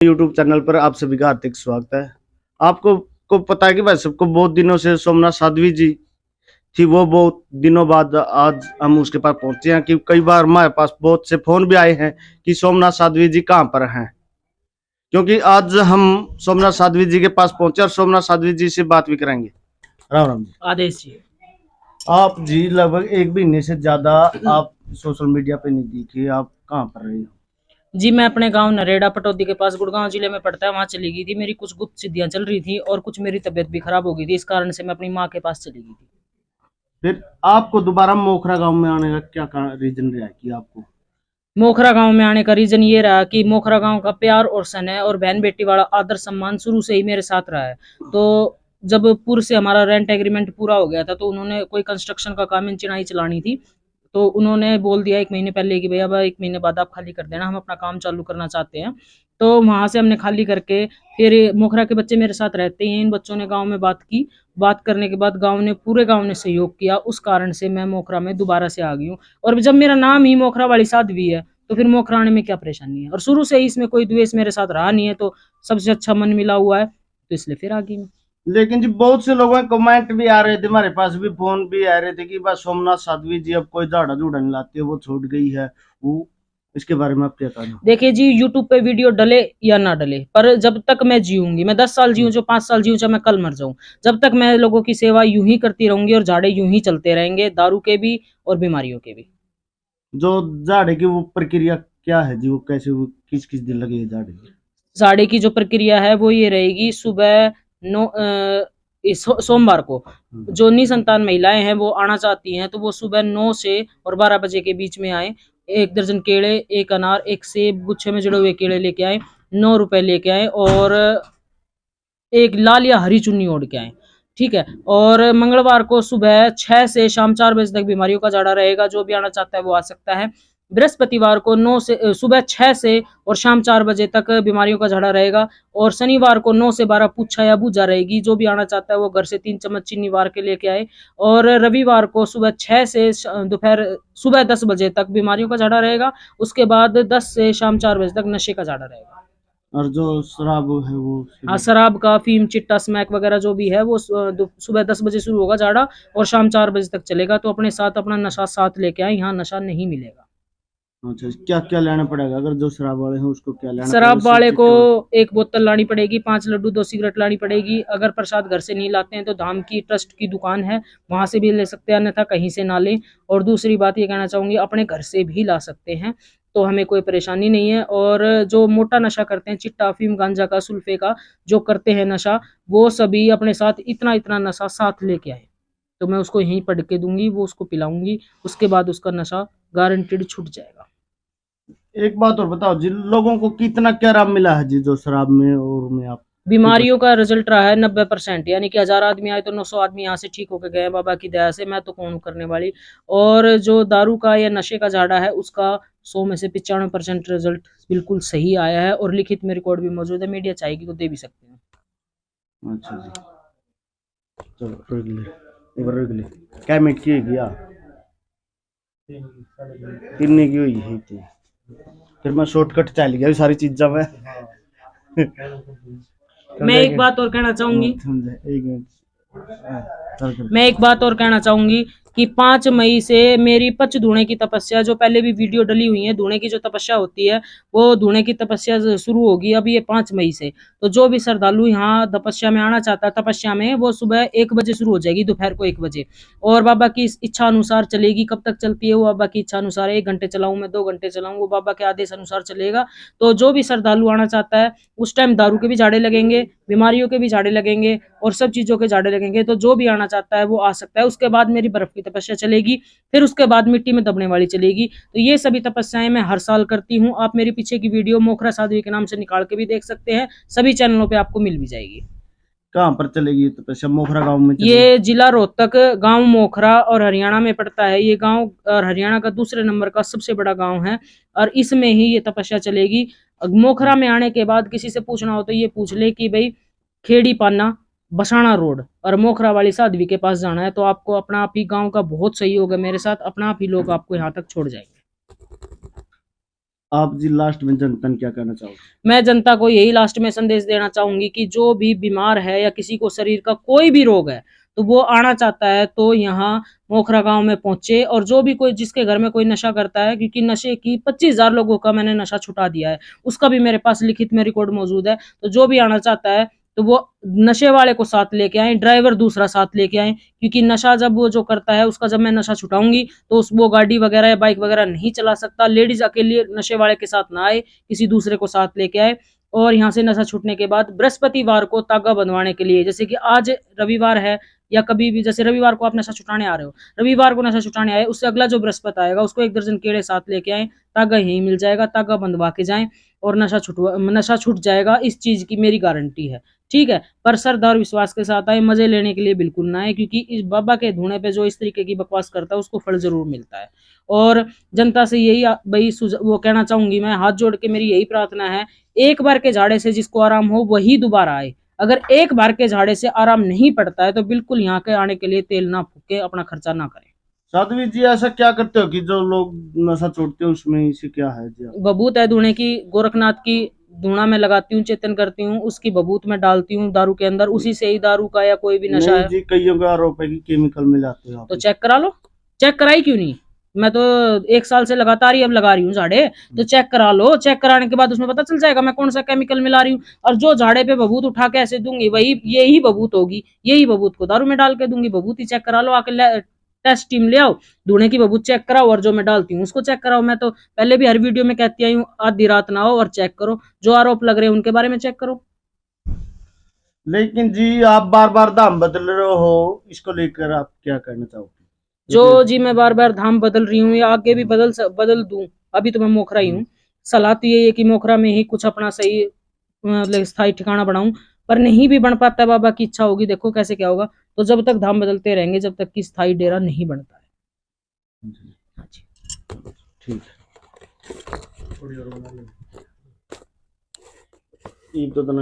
YouTube channel पर आप सभी का हार्दिक स्वागत है। आपको पता है कि भाई सबको बहुत दिनों से सोमनाथ साध्वी जी थी, वो बहुत दिनों बाद आज हम उसके पास पहुंचे हैं। कि कई बार हमारे पास बहुत से फोन भी आए हैं कि सोमनाथ साध्वी जी कहाँ पर हैं। क्योंकि आज हम सोमनाथ साध्वी जी के पास पहुंचे और सोमनाथ साध्वी जी से बात भी करेंगे। राम राम जी। आदेश जी। आप जी लगभग एक महीने से ज्यादा आप सोशल मीडिया पे नहीं दिखी, आप कहाँ पर रही हो? जी मैं अपने गांव नरेड़ा पटौदी के पास गुड़गांव जिले में पड़ता है, वहां चली गई थी। मेरी कुछ गुप्त सिद्धियां चल रही थी और कुछ मेरी तबीयत भी खराब हो गई थी, इस कारण से मैं अपनी माँ के पास चली गई थी। फिर आपको दोबारा मोखरा गांव में आने का क्या रीजन रहा कि आपको? मोखरा गांव में आने का रीजन ये रहा कि मोखरा गांव का प्यार और स्नेह और बहन बेटी वाला आदर सम्मान शुरू से ही मेरे साथ रहा है। तो जब पूर्व से हमारा रेंट एग्रीमेंट पूरा हो गया था तो उन्होंने कोई कंस्ट्रक्शन का काम इन चिनाई चलानी थी, तो उन्होंने बोल दिया 1 महीने पहले कि भैया अब 1 महीने बाद आप खाली कर देना, हम अपना काम चालू करना चाहते हैं। तो वहां से हमने खाली करके फिर मोखरा के बच्चे मेरे साथ रहते हैं, इन बच्चों ने गांव में बात की। बात करने के बाद पूरे गांव ने सहयोग किया, उस कारण से मैं मोखरा में दोबारा से आ गई हूँ। और जब मेरा नाम ही मोखरा वाली साध्वी है तो फिर मोखरा आने में क्या परेशानी है, और शुरू से ही इसमें कोई द्वेष मेरे साथ रहा नहीं है, तो सबसे अच्छा मन मिला हुआ है, तो इसलिए फिर आ गई मैं। लेकिन जी बहुत से लोगों के कमेंट भी आ रहे थे, हमारे पास भी फोन भी आ रहे थे कि बस सोमनाथ साध्वी जी अब कोई झाड़ा झूड़ा नहीं लाते, वो छूट गई है। वो इसके बारे में आप क्या कहना? देखिए जी, यूट्यूब पे वीडियो डले या ना डले, पर जब तक मैं जीऊंगी, मैं 10 साल जीऊं, जो 5 साल जीऊं, चाहे मैं कल मर जाऊं, जब तक मैं लोगों की सेवा यूं ही करती रहूंगी और झाड़े यूं ही चलते रहेंगे, दारू के भी और बीमारियों के भी। जो झाड़े की वो प्रक्रिया क्या है जी, वो कैसे, वो किस दिन लगे झाड़े की? झाड़े की जो प्रक्रिया है वो ये रहेगी, सुबह सोमवार को जो निसंतान महिलाएं हैं वो आना चाहती हैं तो वो सुबह 9 से और 12 बजे के बीच में आए। 1 दर्जन केले, 1 अनार, 1 सेब, गुच्छे में जुड़े हुए केले लेके आए, 9 रुपए लेके आए, और एक लाल या हरी चुन्नी ओढ़ के आए। ठीक है। और मंगलवार को सुबह 6 से शाम 4 बजे तक बीमारियों का झाड़ा रहेगा, जो भी आना चाहता है वो आ सकता है। बृहस्पतिवार को 9 से सुबह 6 से और शाम 4 बजे तक बीमारियों का झाड़ा रहेगा। और शनिवार को 9 से 12 पूछा या बूझा रहेगी, जो भी आना चाहता है वो घर से 3 चम्मच चीनी वार के लेके आए। और रविवार को सुबह 6 से दोपहर सुबह 10 बजे तक बीमारियों का झाड़ा रहेगा। उसके बाद 10 से शाम 4 बजे तक नशे का झाड़ा रहेगा। और जो शराब है वो? हाँ, शराब का, फीम, चिट्टा, स्मैक वगैरह जो भी है वो सुबह 10 बजे शुरू होगा झाड़ा और शाम 4 बजे तक चलेगा। तो अपने साथ अपना नशा साथ लेके आए, यहाँ नशा नहीं मिलेगा। अच्छा, क्या क्या लेना पड़ेगा अगर जो शराब वाले हैं उसको क्या लेना शराब पड़ेगा? वाले को 1 बोतल लानी पड़ेगी, 5 लड्डू, 2 सिगरेट लानी पड़ेगी। अगर प्रसाद घर से नहीं लाते हैं तो धाम की ट्रस्ट की दुकान है, वहां से भी ले सकते हैं, अन्यथा कहीं से ना लें। और दूसरी बात ये कहना चाहूंगी, अपने घर से भी ला सकते हैं, तो हमें कोई परेशानी नहीं है। और जो मोटा नशा करते हैं, चिट्टा, अफीम, गांजा का, सुल्फे का जो करते हैं नशा, वो सभी अपने साथ इतना इतना नशा साथ लेके आए, तो मैं उसको यहीं पढ़ के दूंगी, वो उसको पिलाऊंगी, उसके बाद उसका नशा गारंटेड छूट जाएगा। एक बात और बताओ, जिन लोगों को कितना क्या आराम मिला है जी जो शराब में और में आप? बीमारियों का रिजल्ट रहा है 90%, यानी कि 1000 आदमी आए तो 900 आदमी यहाँ से ठीक होकर गए बाबा की दया से, मैं तो कौन करने वाली। और जो दारू का या नशे का झाड़ा है उसका 100 में से 95% रिजल्ट बिल्कुल सही आया है, और लिखित में रिकॉर्ड भी मौजूद है, मीडिया चाहेगी तो दे भी सकते हैं। अच्छा जी, चलो रुक ले, एक बार रुक ले। क्या मिनट की होगी यार? 3 की हुई है थी। फिर मैं शॉर्टकट चल गया सारी चीजा में। मैं एक बात और कहना चाहूंगी, एक मिनट, मैं एक बात और कहना चाहूंगी कि 5 मई से मेरी पच धुणे की तपस्या, जो पहले भी वीडियो डली हुई है, धुणे की जो तपस्या होती है वो धुणे की तपस्या शुरू होगी अभी ये 5 मई से। तो जो भी श्रद्धालु यहाँ तपस्या में आना चाहता है, तपस्या में, वो सुबह 1 बजे शुरू हो जाएगी, दोपहर को 1 बजे, और बाबा की इच्छा अनुसार चलेगी। कब तक चलती है वो बाबा की इच्छा अनुसार, 1 घंटे चलाऊं मैं, 2 घंटे चलाऊं, वो बाबा के आदेश अनुसार चलेगा। तो जो भी श्रद्धालु आना चाहता है, उस टाइम दारू के भी झाड़े लगेंगे, बीमारियों के भी झाड़े लगेंगे, और सब चीजों के झाड़े लगेंगे। तो जो भी आना चाहता है वो आ सकता है। उसके बाद मेरी बर्फ की तपस्या चलेगी, फिर उसके बाद मिट्टी में दबने वाली चलेगी। तो ये सभी तपस्याएं मैं हर साल करती हूँ। आप मेरी पीछे की वीडियो मोखरा साध्वी के नाम से निकाल के भी देख सकते हैं, सभी चैनलों पे आपको मिल भी जाएगी। कहाँ पर चलेगी तपस्या? मोखरा गांव में चलेगी? ये जिला रोहतक, गांव मोखरा, और हरियाणा में पड़ता है ये गांव, और हरियाणा का दूसरे नंबर का सबसे बड़ा गांव है, और इसमें ही ये तपस्या चलेगी। मोखरा में आने के बाद किसी से पूछना हो तो ये पूछ ले कि भाई खेड़ी पाना, बसाना रोड और मोखरा वाली साध्वी के पास जाना है, तो आपको अपना आप ही गांव का बहुत सहयोग है मेरे साथ, अपना आप ही लोग आपको यहाँ तक छोड़ जाएंगे। आप जी लास्ट में जनता ने क्या कहना चाहोगे? मैं जनता को यही लास्ट में संदेश देना चाहूंगी कि जो भी बीमार है या किसी को शरीर का कोई भी रोग है तो वो आना चाहता है तो यहाँ मोखरा गांव में पहुंचे। और जो भी कोई जिसके घर में कोई नशा करता है, क्योंकि नशे की 25,000 लोगों का मैंने नशा छुटा दिया है, उसका भी मेरे पास लिखित में रिकॉर्ड मौजूद है। तो जो भी आना चाहता है तो वो नशे वाले को साथ लेके आए, ड्राइवर दूसरा साथ लेके आए, क्योंकि नशा जब वो जो करता है उसका जब मैं नशा छुटाऊंगी तो उस वो गाड़ी वगैरह या बाइक वगैरह नहीं चला सकता। लेडीज अकेले नशे वाले के साथ ना आए, किसी दूसरे को साथ लेके आए। और यहाँ से नशा छूटने के बाद बृहस्पतिवार को तागा बंधवाने के लिए, जैसे कि आज रविवार है या कभी भी, जैसे रविवार को आप नशा छुटाने आ रहे हो, रविवार को नशा छुटाने आए, उससे अगला जो बृहस्पति आएगा उसको 1 दर्जन केड़े साथ लेके आए, तागा यहीं मिल जाएगा, तागा बंधवा के जाएं और नशा छूट जाएगा। इस चीज की मेरी गारंटी है, ठीक है। पर श्रद्धा और विश्वास के साथ आए, मजे लेने के लिए बिल्कुल ना आए, क्योंकि इस बाबा के धूने पे जो इस तरीके की बकवास करता है उसको फल जरूर मिलता है। और जनता से यही भाई वो कहना चाहूंगी, मैं हाथ जोड़ के मेरी यही प्रार्थना है, एक बार के झाड़े से जिसको आराम हो वही दोबारा आए। अगर एक बार के झाड़े से आराम नहीं पड़ता है तो बिल्कुल यहाँ के आने के लिए तेल ना फूके, अपना खर्चा ना करें। साध्वी जी ऐसा क्या करते हो कि जो लोग नशा छोड़ते हैं उसमें इसे क्या है जी? बबूत है धूने की, गोरखनाथ की धूना में लगाती हूँ, चेतन करती हूँ, उसकी बबूत में डालती हूँ दारू के अंदर, उसी से ही दारू का या कोई भी नशा नहीं है। जी, कईयों का आरोप है कि केमिकल मिलाते हो आप। तो चेक करा लो, चेक कराई क्यों नहीं? मैं तो 1 साल से लगातार ही अब लगा रही हूँ झाड़े, तो चेक करा लो। चेक कराने के बाद उसमें पता चल जाएगा मैं कौन सा केमिकल मिला रही हूँ। और जो झाड़े पे बबूत उठा के ऐसे दूंगी वही यही बबूत होगी, यही बबूत को दारू में डाल के दूंगी। बबूत ही चेक करा लो, आके टेस्ट टीम ले आओ, धूने की बबूत चेक कराओ और जो मैं डालती हूँ उसको चेक कराओ। मैं तो पहले भी हर वीडियो में कहती आई हूँ, आधी रात ना आओ और चेक करो, जो आरोप लग रहे हैं उनके बारे में चेक करो। लेकिन जी आप बार बार दाम बदल रहे हो, इसको लेकर आप क्या कहना चाहोगे? जो जी मैं बार बार धाम बदल रही हूँ या आगे भी बदल दूं, अभी तो मैं मोखरा ही हूँ। सलाह तो यही है कि मोखरा में ही कुछ अपना सही मतलब स्थायी ठिकाना बनाऊं, पर नहीं भी बन पाता, बाबा की इच्छा होगी, देखो कैसे क्या होगा। तो जब तक धाम बदलते रहेंगे जब तक कि स्थायी डेरा नहीं बनता है। हाँ जी, ठीक है। ये तो